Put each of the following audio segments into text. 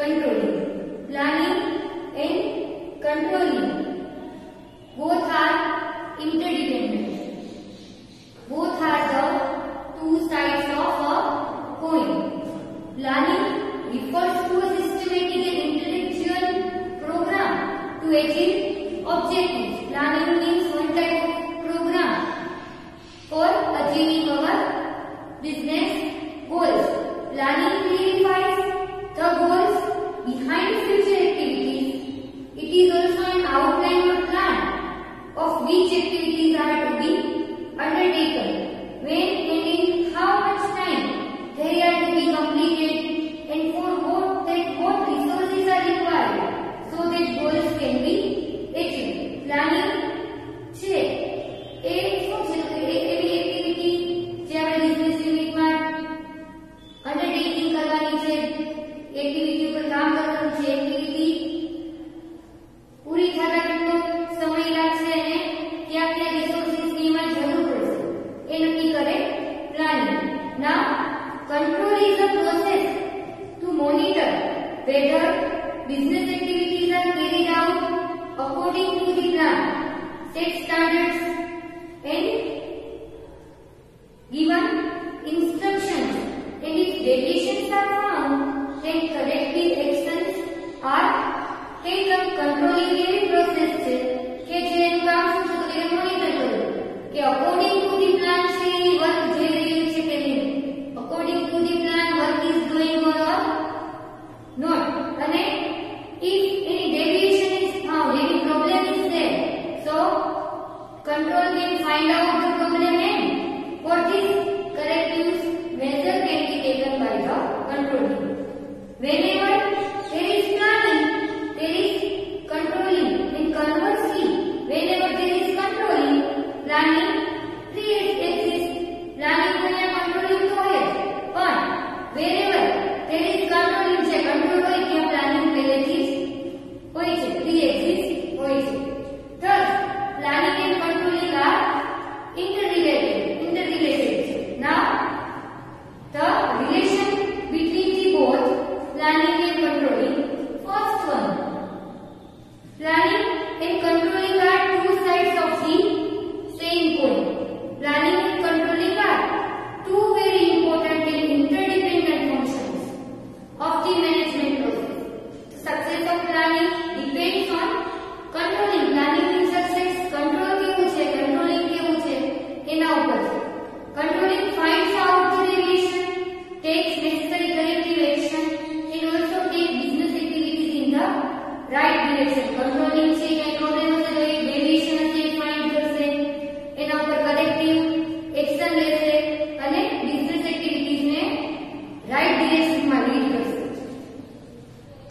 controlling. Planning and controlling both are interdependent. Both are the two sides of a coin. Planning refers to a systematic and intellectual program to achieve objectives. Planning means one type of program for achieving our business goals. Planning clarifies the goals behind future activities. It is also an outline or plan of which activities are to be undertaken, when and in how much time they are to be completed, and for what resources are required so that goals can be achieved. Planning છે એ શું છે એવી activity જે આપણે business યુનિટમાં undertaking કરવાની છે, activity ઉપર કામ કરવાનું છે, એક્ટિવિટી પૂરી થતા કેટલો સમય લાગશે અને ક્યાં ક્યાં રિસોર્સિસની એમાં જરૂર પડશે એ નક્કી કરે planning. Now, control is a process to monitor whether business activities are carried out according to the plan, set standards and given instructions, and if deviations are found, then corrective actions are taken. Controlling એવી process છે કે જેનું કામ શું છે તેને monitor કરવું કે અકોર્ડિંગ ટુ ધી પ્લાન છે એ વર્ક જઈ રહ્યું છે કે નહીં, according to the plan work is doing or not, અને if any deviation is found, any problem is there, so control can find out the problem and what is corrective measure can be taken by the control team. Whenever there is planning, there is controlling, and conversely, whenever there is controlling, planning exists. Planning અને controlling તો હોય જ, પણ wherever there is controlling છે, control હોય ત્યાં planning પહેલેથી જ હોય છે, pre-exist હોય છે. Thus, planning and controlling are interrelated. Now, the relation between the both planning and controlling. First one, planning and controlling are two sides of the same coin. Planning and controlling are two very important and interdependent functions of the management process. The success of planning depends on controlling. Planning ની success control કેવું છે, controlling કેવું છે એના ઉપર છે. Controlling finds out the deviation, takes necessary corrective action, and also takes business activities in the right direction. Controlling છે કે problem હશે તો એક deviation હશે એ find કરશે, એના ઉપર corrective action લેશે અને business activities ને right direction માં lead કરશે.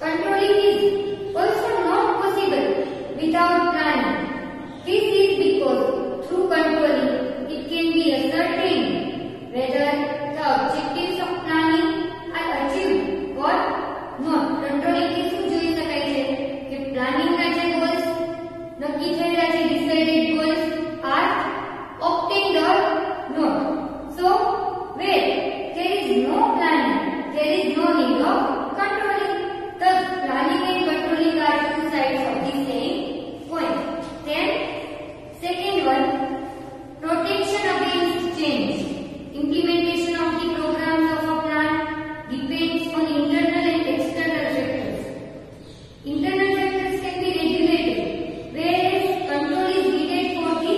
Controlling is also not possible without planning. This is because through controlling it can be ascertained whether the objectives of planning are achieved or not. Controlling થી શું જોઈ શકાય છે કે planning ના જે goals નક્કી થયેલા છે, decided goals are obtained or not. So, where there is no planning, there is no need of controlling. Thus, planning and controlling are two sides of the same coin. Then, second one, protection against change. Implementation of the programs of a plan depends on internal and external factors. Internal factors can be regulated, whereas control is needed for the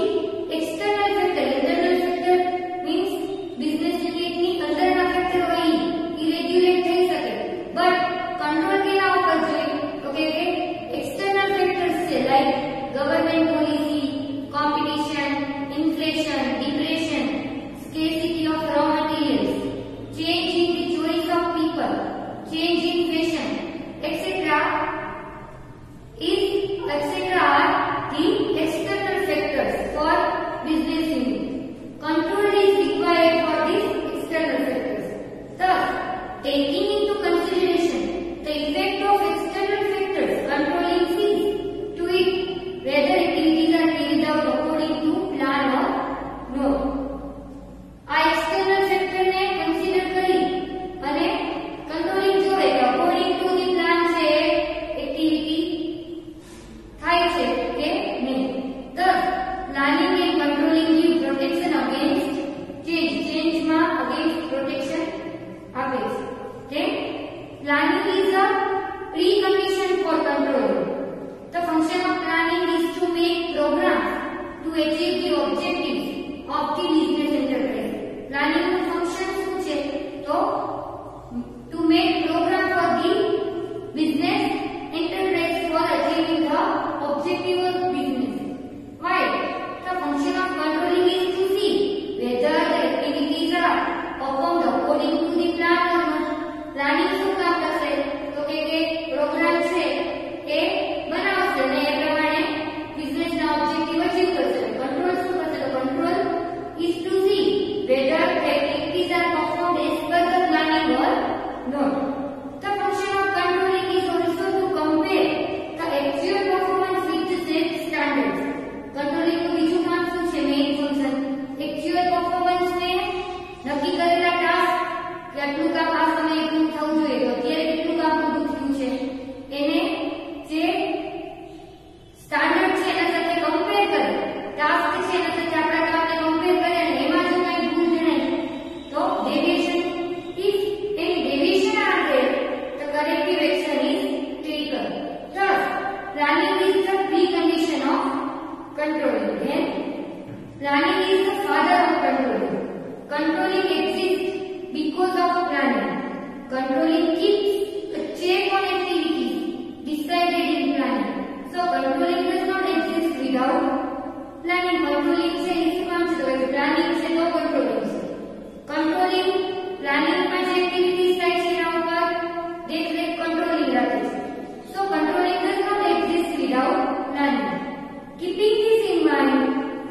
external factor. Internal factor means business unit ની અંદરના factor હોય એ regulate થઈ શકે, but control કેના ઉપર જોઈએ તો કે external factors છે, like government policy, competition, inflation, depression, scarcity of raw materials, change in the choice of people, change in fashion, etc. are the external factors for business unit. Control is required for these external factors. Thus, taking into consideration the effect of external factors, controlling sees to it whether activities are carried out according to plan or no. આ external factor ને consider કરી અને controlling જોવે કે according to the plan planning is a precondition for control. The function of planning is to make programs to achieve the objectives of the business enterprise. Planning નું function શું છે? તો to make program for the business enterprise for achieving the objective of business. Why? The function of controlling is to see whether the activities are performed according to the plan or not. Planning શું કામ કરશે? તો કે programme છે એ બનાવશે ને એ પ્રમાણે business ના ઓબ્જેક્ટિવ અચીવ કરશે. કંટ્રોલ શું કરશે? તો control is to see whether the activities are performed as per the planning or not. The function of controlling is also to compare the actual performance with the set standards. Controlling નું બીજું કામ શું છે? Main function actual performance ને નક્કી કરેલા task કે આટલું કામ આ સમયે પૂરું થવું જોઈએ તો અત્યારે કેટલું કામ પૂરું થયું છે એને જે સ્ટાન્ડર્ડ છે એના સાથે કમ્પેર કરે. ટાસ્ક છે એના સાથે આપણા કામને કમ્પેર કરે અને એમાં જો કંઈ ભૂલ જણાય તો deviation if any deviation are there the corrective action is taken. Thus planning is the precondition of controlling. Then planning is the father of controlling. Controlling exists because of planning. Controlling keeps a check on activities decided in planning. So controlling does not exist without planning. Controlling છે એ શું કામ છે? તો planning છે તો controlling છે. Controlling planning માં જે activities થાય છે એના ઉપર દેખરેખ controlling રાખે છે. So controlling does not exist without planning. Keeping this in mind,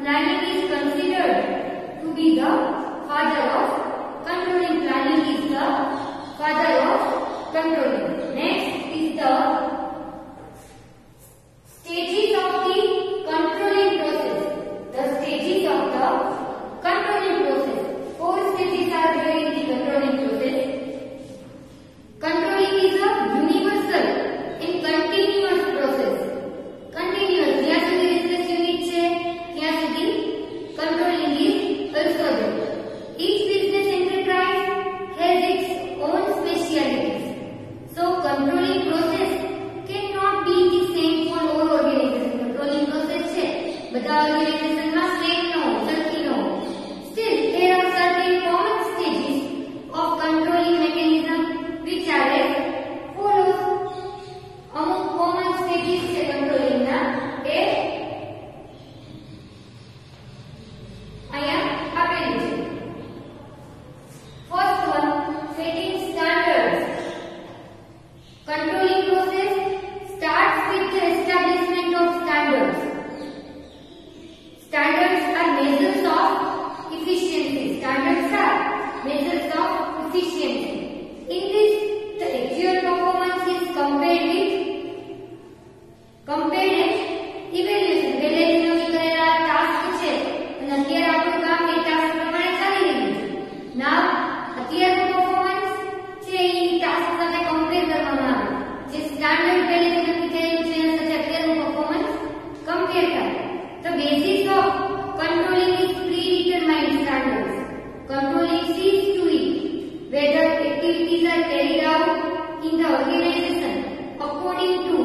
planning is considered to be the father of controlling. Planning is the father of controlling. Next is the stages of the controlling process. The stages of the controlling process. 4 stages are there in the controlling process. Controlling is a universal and continuous process. Continuous. જ્યાં સુધી business unit છે ત્યાં સુધી controlling is also there. Each business enterprise has its own specialities. So controlling process cannot be the same for all organizations. Controlling process છે બધા organization માં same ન હોય, સરખી ન હોય. Still there are certain common stages of controlling mechanism which are as follows. અમુક common stages છે controlling ના એ અહીંયા આપેલી છે. First one, setting standards. Controlling process starts with the establishment of standards. Standards are measures of efficiency. Standards are measures of efficiency. In this, the actual performance is compared and evaluation. પહેલે જે નક્કી કરેલા task છે અને અત્યારે આપણું કામ એ task પ્રમાણે ચાલી રહ્યું છે. Now અત્યારનું performance છે એ ટાસ્ક સાથે કમ્પેર કરવામાં આવે. જે સ્ટાન્ડર્ડ પહેલેથી નક્કી થયેલું છે એના સાથે અત્યારનું performance કમ્પેર થાય. The basis of controlling is predetermined standards. Controlling sees to it whether activities are carried out in the organization according to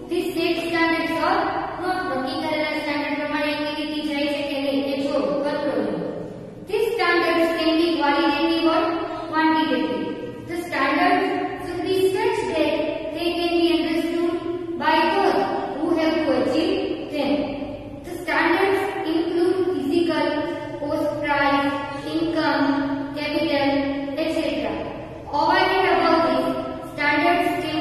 the set standards or not. નક્કી કરેલા સ્ટાન્ડર્ડ પ્રમાણે એક્ટિવિટી જાય છે કે નહીં એ જોવું controlling. These standards can be qualitative or quantitative. The standards should be such that they can be understood by those who have to achieve them. The standards include physical, cost price, income, capital, etc. Over and above this, standards can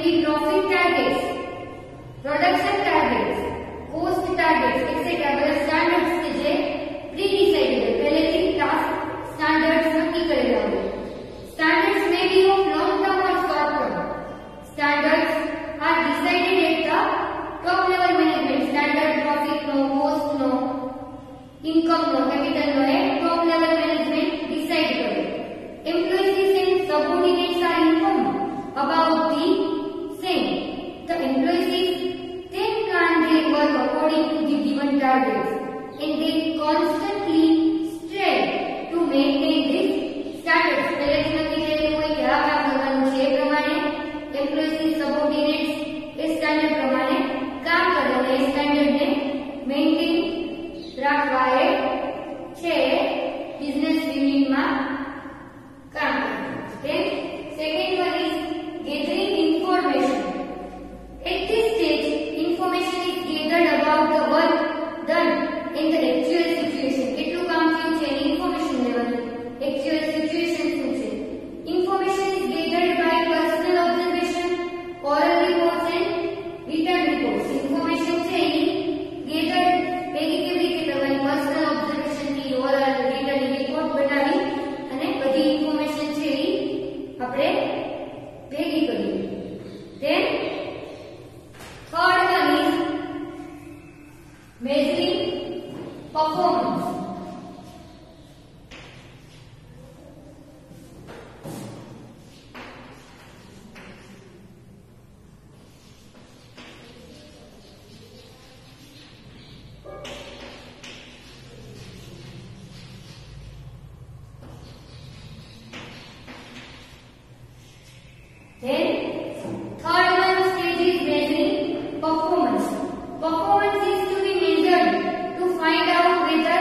performance is to be measured to find out whether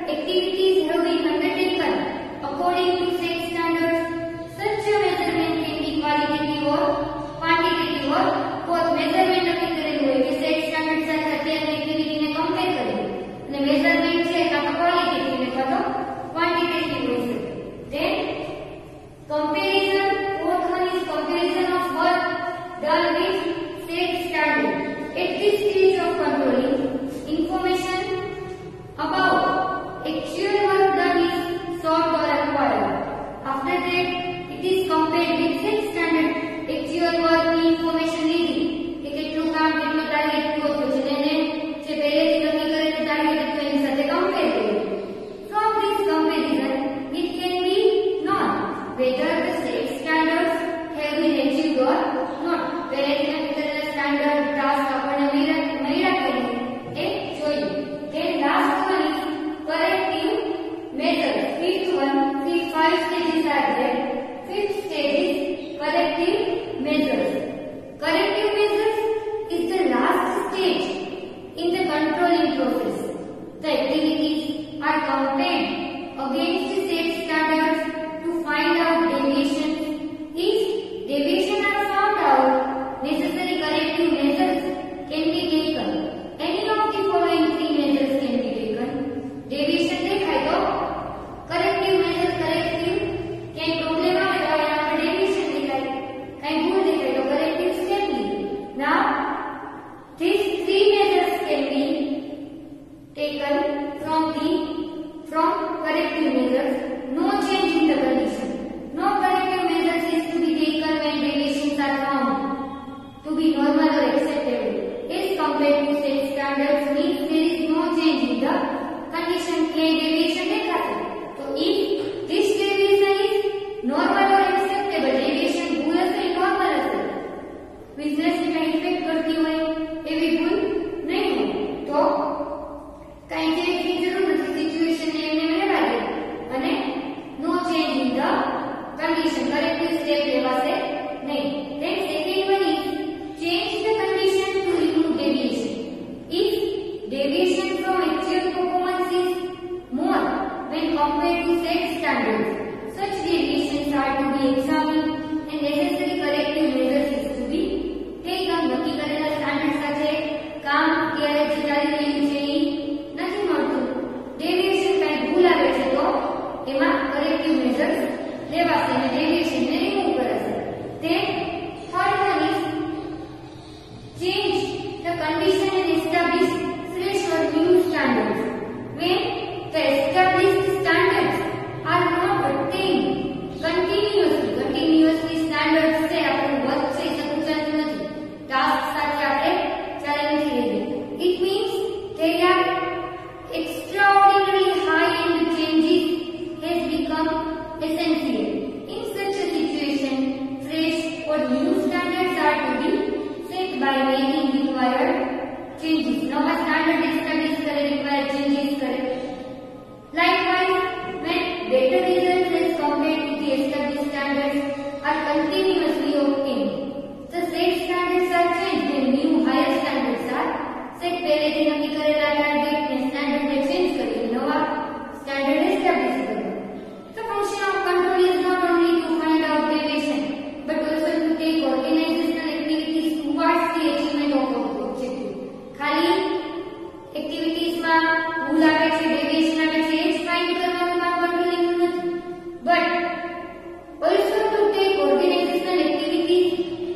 activities have been undertaken according to set standards. Such a measurement can be qualitative or quantitative or both. measurement નક્કી કરેલું હોય કે set standard સાથે અત્યારની એક્ટિવિટીને compare કરી અને measurement છે કાં તો qualitative ને કાં તો quantitative હોય છે. Then comparison, fourth one is comparison of work done with set standard. At this stage of controlling, information about actual work done is sought or acquired. After that, it is compared with set standard. Actual work ની information લીધી કે કેટલું કામ કેટલો target પૂરો થયો છે એને જે પહેલેથી નક્કી કરેલું ટાર્ગેટ હતું એની સાથે કમ્પેર કર્યું. From this comparison, it can be known whether the set standards have been achieved or not. પહેલેથી નક્કી કરેલા સ્ટાન્ડર્ડ ટાસ્ક આપણને મળ્યા કે નહીં એ જોયું. Then last one is corrective measures. Fifth one, 5 stages are there. Fifth stage is corrective measures. Corrective measures is the last stage in the controlling process. The activities are compared against set standards to find out deviations. If deviations are found out, necessary corrective measures can be taken. Any of the following 3 measures can be taken. Deviation દેખાય તો corrective measure corrective ક્યાંય problem આવે તો આપણે deviation દેખાય કાંઈ ભૂલ દેખાય તો corrective step લી. Now these 3 measures can be taken from corrective measures. No change in the condition. No corrective measures is to be taken when deviations are found to be normal or acceptable. As compared to set standards means there is no change in the condition. Any deviation દેખાશે તો if this deviation is normal or acceptable, deviation ભૂલ હશે normal હશે, business ને કઈ effect કરતી હોય એવી ભૂલ નહીં હોય તો કઈ ચેન્જની જરૂર નથી. સિચ્યુએશન ને એમને રહેવા દે અને no change in the condition. Corrective step લેવાશે નહીં. Then second one is change the condition to remove deviation. If deviation from actual performance is more when compared to set standards, such deviations are to be examined and necessary corrective measures is to be taken. નક્કી કરેલા standard સાથે કામ ક્યારે જે ચાલી રહ્યું છે એ નથી મળતું, ડેવિએશન કઈ ભૂલ આવે છે તો એમાં corrective measures લેવાશે અને deviation ને remove કરાશે. Then third one is change the condition and establish fresh or new standards. When the established standards are not attained continuously standards છે આપણું વર્ક છે એ સંચાલન નથી, ટાસ્ક સાથે આપણે ચાલી નથી રહી. It means they are extraordinarily high and changes has become essential. In such a situation, fresh or new standards are to be set by making required changes. નવા સ્ટાન્ડર્ડ એસ્ટાબ્લિશ કરે, required changes કરે. Likewise, when better results as compared to the established standards are continuously obtained, the set standards are changed and new higher standards are set. પહેલેથી નક્કી કરેલા target ને standard ને change કરી નવા standard establish કરવા. The function of control is not only to find out deviation but also to take organizational activities towards the achievement of objective. ખાલી activities માં ભૂલ આવે છે, ડેવિએશન આવે છે એ જ ફાઇન્ડ કરવાનું કામ કંટ્રોલિંગ નું નથી, but also to take organizational activities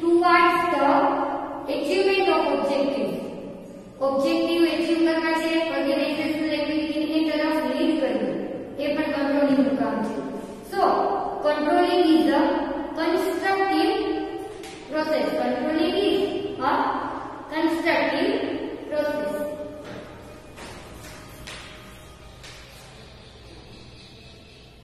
towards the achievement of objectives. objective achieve કરવાના છે, organizational activity ની તરફ લીડ કરવી એ પણ કંટ્રોલિંગ નું કામ છે. So controlling is a constructive process.